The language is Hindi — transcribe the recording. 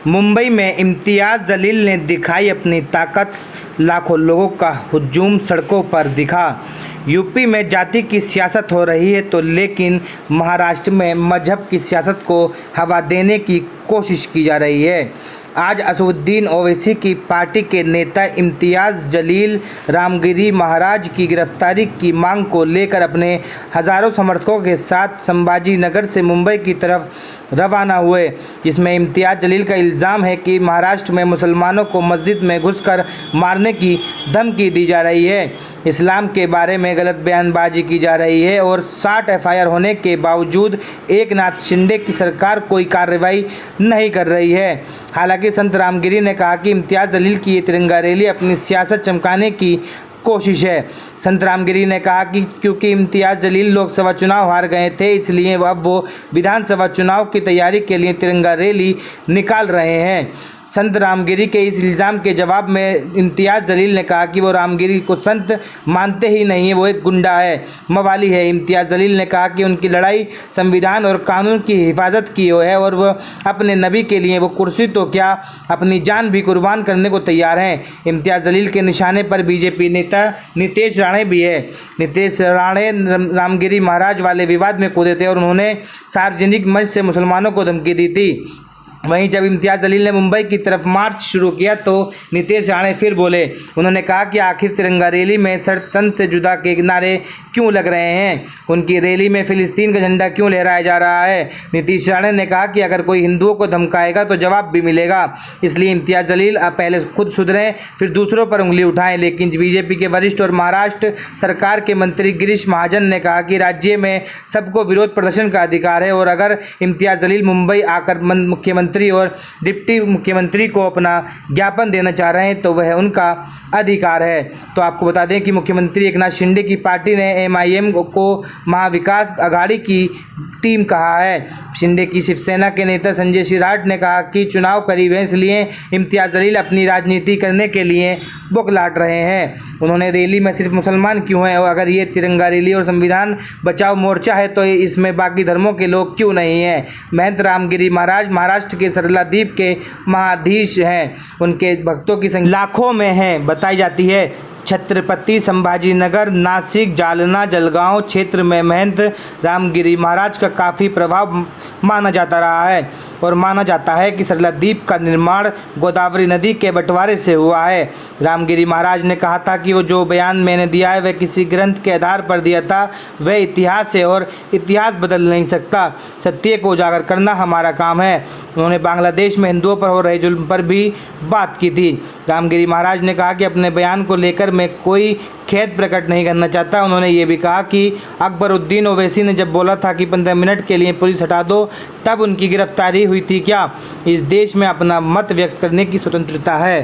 मुंबई में इम्तियाज़ जलील ने दिखाई अपनी ताकत, लाखों लोगों का हुजूम सड़कों पर दिखा। यूपी में जाति की सियासत हो रही है तो लेकिन महाराष्ट्र में मजहब की सियासत को हवा देने की कोशिश की जा रही है। आज असदुद्दीन ओवैसी की पार्टी के नेता इम्तियाज़ जलील रामगिरी महाराज की गिरफ्तारी की मांग को लेकर अपने हज़ारों समर्थकों के साथ संभाजी नगर से मुंबई की तरफ रवाना हुए, जिसमें इम्तियाज़ जलील का इल्ज़ाम है कि महाराष्ट्र में मुसलमानों को मस्जिद में घुसकर मारने की धमकी दी जा रही है, इस्लाम के बारे में गलत बयानबाजी की जा रही है और 60 एफआईआर होने के बावजूद एकनाथ शिंदे की सरकार कोई कार्रवाई नहीं कर रही है। हालांकि संत रामगिरी ने कहा कि इम्तियाज़ जलील की ये तिरंगा रैली अपनी सियासत चमकाने की कोशिश है। संत रामगिरी ने कहा कि क्योंकि इम्तियाज़ जलील लोकसभा चुनाव हार गए थे, इसलिए अब वो विधानसभा चुनाव की तैयारी के लिए तिरंगा रैली निकाल रहे हैं। संत रामगिरी के इस इल्ज़ाम के जवाब में इम्तियाज़ जलील ने कहा कि वो रामगिरी को संत मानते ही नहीं है, वो एक गुंडा है, मवाली है। इम्तियाज़ जलील ने कहा कि उनकी लड़ाई संविधान और कानून की हिफाजत की है और वह अपने नबी के लिए वो कुर्सी तो क्या अपनी जान भी कुर्बान करने को तैयार हैं। इम्तियाज़ जलील के निशाने पर बीजेपी नेता नीतीश राणे भी है। नीतीश राणे रामगिरी महाराज वाले विवाद में कूदे थे और उन्होंने सार्वजनिक मंच से मुसलमानों को धमकी दी थी। वहीं जब इम्तियाज़ जलील ने मुंबई की तरफ मार्च शुरू किया तो नीतीश राणे फिर बोले। उन्होंने कहा कि आखिर तिरंगा रैली में सरतंत्र से जुदा के नारे क्यों लग रहे हैं, उनकी रैली में फिलिस्तीन का झंडा क्यों लहराया जा रहा है। नीतीश राणे ने कहा कि अगर कोई हिंदुओं को धमकाएगा तो जवाब भी मिलेगा, इसलिए इम्तियाज़ जलील अब पहले खुद सुधरें फिर दूसरों पर उंगली उठाएं। लेकिन बीजेपी के वरिष्ठ और महाराष्ट्र सरकार के मंत्री गिरीश महाजन ने कहा कि राज्य में सबको विरोध प्रदर्शन का अधिकार है और अगर इम्तियाज़ जलील मुंबई आकर मुख्यमंत्री और डिप्टी मुख्यमंत्री को अपना ज्ञापन देना चाह रहे हैं तो वह उनका अधिकार है। तो आपको बता दें कि मुख्यमंत्री एकनाथ शिंदे की पार्टी ने एमआईएम को महाविकास आघाड़ी की टीम कहा है। शिंदे की शिवसेना के नेता संजय शिरसाट ने कहा कि चुनाव करीब है, इसलिए इम्तियाज़ जलील अपनी राजनीति करने के लिए बौखलाट रहे हैं। उन्होंने रैली में सिर्फ मुसलमान क्यों हैं और अगर ये तिरंगा रैली और संविधान बचाओ मोर्चा है तो इसमें बाकी धर्मों के लोग क्यों नहीं हैं। महंत रामगिरी महाराज महाराष्ट्र के सरला द्वीप के महाधीश हैं, उनके भक्तों की संख्या लाखों में है बताई जाती है। छत्रपति संभाजीनगर, नासिक, जालना, जलगांव क्षेत्र में महंत रामगिरी महाराज का काफ़ी प्रभाव माना जाता रहा है और माना जाता है कि सरला द्वीप का निर्माण गोदावरी नदी के बंटवारे से हुआ है। रामगिरी महाराज ने कहा था कि वो जो बयान मैंने दिया है वह किसी ग्रंथ के आधार पर दिया था, वह इतिहास है और इतिहास बदल नहीं सकता। सत्य को उजागर करना हमारा काम है। उन्होंने बांग्लादेश में हिंदुओं पर हो रहे जुल्म पर भी बात की थी। रामगिरी महाराज ने कहा कि अपने बयान को लेकर मैं कोई खेद प्रकट नहीं करना चाहता। उन्होंने ये भी कहा कि अकबरुद्दीन ओवैसी ने जब बोला था कि 15 मिनट के लिए पुलिस हटा दो तब उनकी गिरफ्तारी हुई थी क्या। इस देश में अपना मत व्यक्त करने की स्वतंत्रता है।